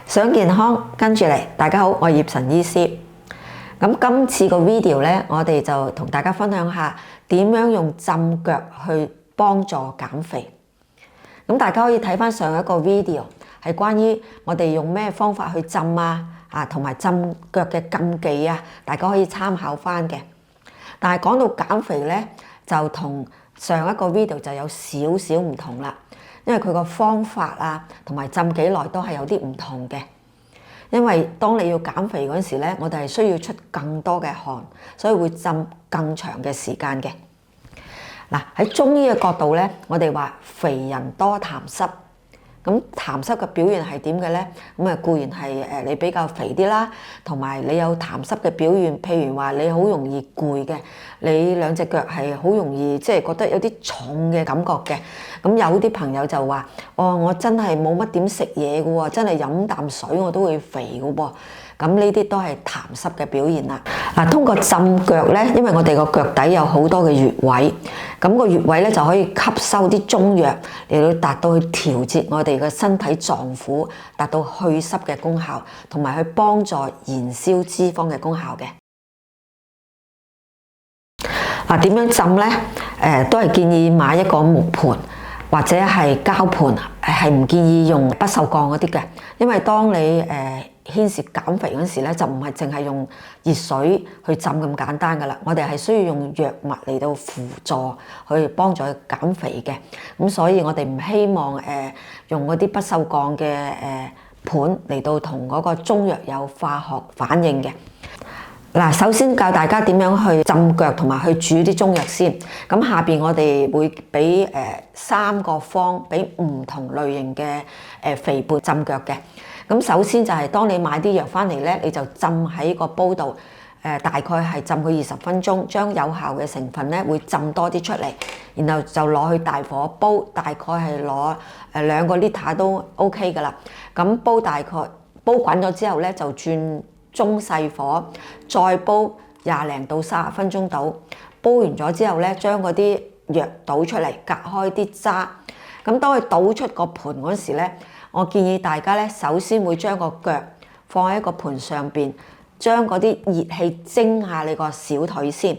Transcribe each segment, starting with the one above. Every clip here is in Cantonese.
想健康跟住嚟，大家好，我係葉晨醫師。咁今次個 video 咧，我哋就同大家分享下點樣用浸腳去幫助減肥。咁大家可以睇翻上一個 video， 係關於我哋用咩方法去浸同埋浸腳嘅禁忌啊，大家可以參考翻嘅。但係講到減肥咧，就同上一個 video 就有少少唔同啦。因為佢個方法同埋浸幾耐都係有啲唔同嘅。因為當你要減肥嗰陣時咧，我哋係需要出更多嘅汗，所以會浸更長嘅時間嘅。嗱，喺中醫嘅角度咧，我哋話肥人多痰濕。咁痰濕嘅表現係點嘅咧？咁固然係你比較肥啲啦，同埋你有痰濕嘅表現，譬如話你好容易攰嘅，你兩隻腳係好容易覺得有啲重嘅感覺嘅。咁有啲朋友就話：我真係冇乜點食嘢嘅喎，真係飲啖水我都會肥嘅喎。咁呢啲都係痰濕嘅表現啦。嗱，通過浸腳咧，因為我哋個腳底有好多嘅穴位，咁個穴位咧就可以吸收啲中藥嚟到達到去調節我哋嘅身體臟腑，達到去濕嘅功效，同埋去幫助燃燒脂肪嘅功效嘅。嗱，點樣浸咧？都係建議買一個木盤或者係膠盤，係唔建議用不鏽鋼嗰啲嘅，因為當你牽涉減肥嗰時咧，就唔係淨係用熱水去浸咁簡單噶啦，我哋係需要用藥物嚟到輔助去幫助減肥嘅。咁所以我哋唔希望用嗰啲不鏽鋼嘅盤嚟到同嗰個中藥有化學反應嘅。嗱，首先教大家點樣去浸腳同埋去煮啲中藥先。咁下邊我哋會俾3個方俾唔同類型嘅肥胖浸腳嘅。咁首先就係當你買啲藥翻嚟咧，你就浸喺個煲度，大概係浸佢20分鐘，將有效嘅成分咧會浸多啲出嚟，然後就攞去大火煲，大概係攞2個 liter 都 OK 噶啦。咁煲大概煲滾咗之後咧，就轉中細火，再煲20零到30分鐘到。煲完咗之後咧，將嗰啲藥倒出嚟，隔開啲渣。咁當佢倒出個盤嗰時咧，我建議大家咧，首先會將個腳放喺個盤上邊，將嗰啲熱氣蒸下你個小腿先。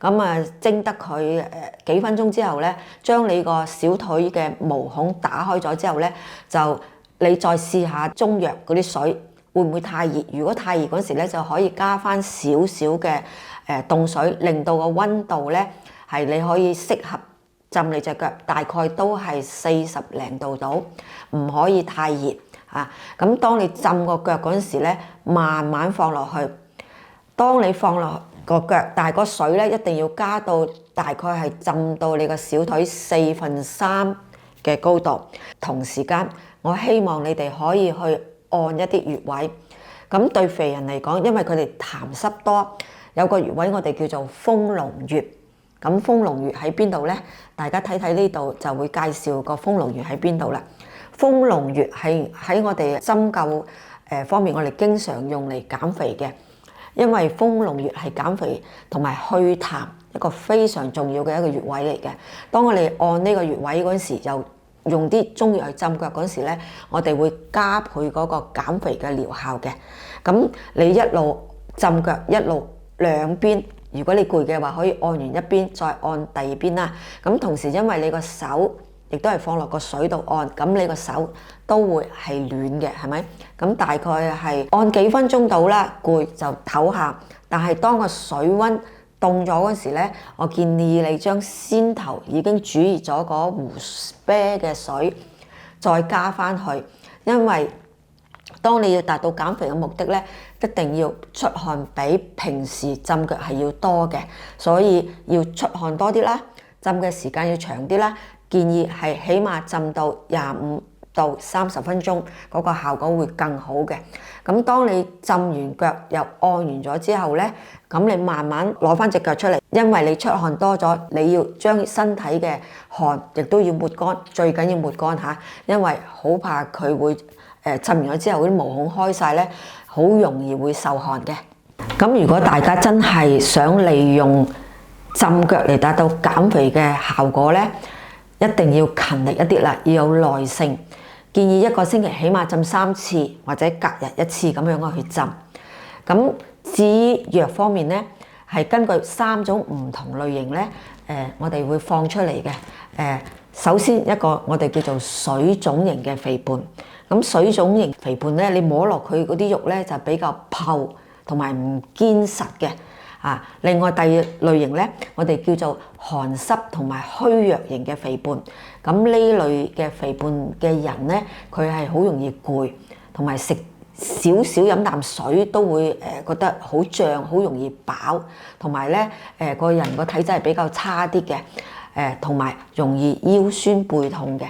咁蒸得佢幾分鐘之後咧，將你個小腿嘅毛孔打開咗之後咧，就你再試下中藥嗰啲水會唔會太熱？如果太熱嗰時咧，就可以加翻少少嘅凍水，令到個溫度咧係你可以適合浸你隻腳，大概都係40零度到，唔可以太熱啊。咁當你浸個腳嗰陣時咧，慢慢放落去。當你放落個腳，但係個水咧一定要加到大概係浸到你個小腿3/4嘅高度。同時間，我希望你哋可以去按一啲穴位。咁對肥人嚟講，因為佢哋痰濕多，有個穴位我哋叫做豐隆穴。咁豐隆穴喺邊度咧？大家睇睇呢度就會介紹個豐隆穴喺邊度啦。豐隆穴係喺我哋針灸方面，我哋經常用嚟減肥嘅，因為豐隆穴係減肥同埋去痰一個非常重要嘅一個穴位嚟嘅。當我哋按呢個穴位嗰陣時，又用啲中藥去浸腳嗰陣時咧，我哋會加倍嗰個減肥嘅療效嘅。咁你一路浸腳，一路兩邊。如果你攰嘅話，可以按完一邊再按第二邊啦。咁同時因為你個手亦都係放落個水度按，咁你個手都會係暖嘅，係咪？咁大概係按幾分鐘到啦，攰就唞下。但係當個水溫凍咗嗰時咧，我建議你將先頭已經煮熱咗嗰壺啤嘅水再加翻去，因為當你要達到減肥嘅目的咧，一定要出汗比平時浸腳係要多嘅，所以要出汗多啲啦，浸嘅時間要長啲啦。建議係起碼浸到25到30分鐘，嗰個效果會更好嘅。咁當你浸完腳又按完咗之後咧，咁你慢慢攞翻隻腳出嚟，因為你出汗多咗，你要將身體嘅汗亦都要抹乾，最緊要抹乾嚇，因為好怕佢會浸完咗之後嗰啲毛孔開晒咧，好容易會受汗嘅。咁如果大家真係想利用浸腳嚟達到減肥嘅效果咧，一定要勤力一啲啦，要有耐性。建建議一個星期起碼浸3次，或者隔日1次咁樣去浸。咁至於藥方面咧，係根據3種唔同類型咧，我哋會放出嚟嘅。首先一個我哋叫做水腫型嘅肥胖。咁水腫型肥胖咧，你摸落佢嗰啲肉咧就比較泡同埋唔堅實嘅。另外第二類型咧，我哋叫做寒濕同埋虛弱型嘅肥胖。咁呢類嘅肥胖嘅人咧，佢係好容易攰，同埋食少少飲啖水都會覺得好脹，好容易飽，同埋咧個人個體質係比較差啲嘅，同埋容易腰酸背痛嘅。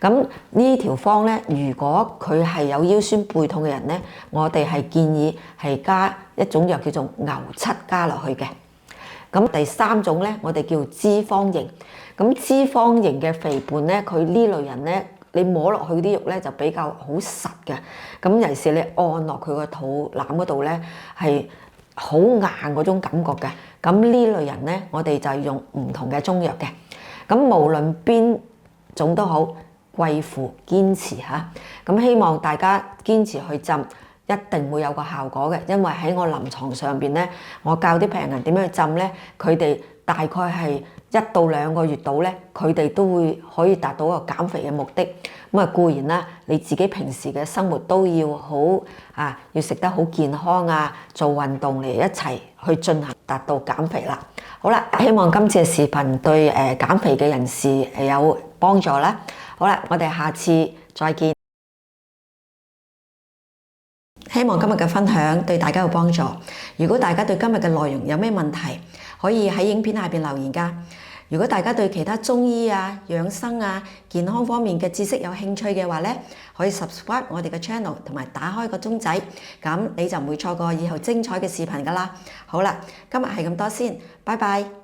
咁呢條方咧，如果佢係有腰酸背痛嘅人咧，我哋係建議係加一種藥叫做牛七加落去嘅。咁第3種咧，我哋叫脂肪型。咁脂肪型嘅肥胖咧，佢呢類人咧，你摸落去啲肉咧就比較好實嘅。咁尤其是你按落佢個肚腩嗰度咧，係好硬嗰種感覺嘅。咁呢類人咧，我哋就係用唔同嘅中藥嘅。咁無論邊種都好，貴乎堅持嚇。咁希望大家堅持去浸，一定會有個效果嘅。因為喺我臨床上邊咧，我教啲病人點樣去浸咧，佢哋大概係1到2個月度咧，佢哋都會可以達到一個減肥嘅目的。咁啊固然啦，你自己平時嘅生活都要好要食得好健康做運動嚟一齊去進行，達到減肥啦。好啦，希望今次嘅視頻對減肥嘅人士有幫助啦。好啦，我哋下次再見。希望今日嘅分享對大家有幫助。如果大家對今日嘅內容有咩問題，可以喺影片下邊留言㗎。如果大家對其他中醫養生健康方面嘅知識有興趣嘅話咧，可以 subscribe 我哋嘅 channel 同埋打開個鐘仔，咁你就唔會錯過以後精彩嘅視頻㗎啦。好啦，今日係咁多先，拜拜。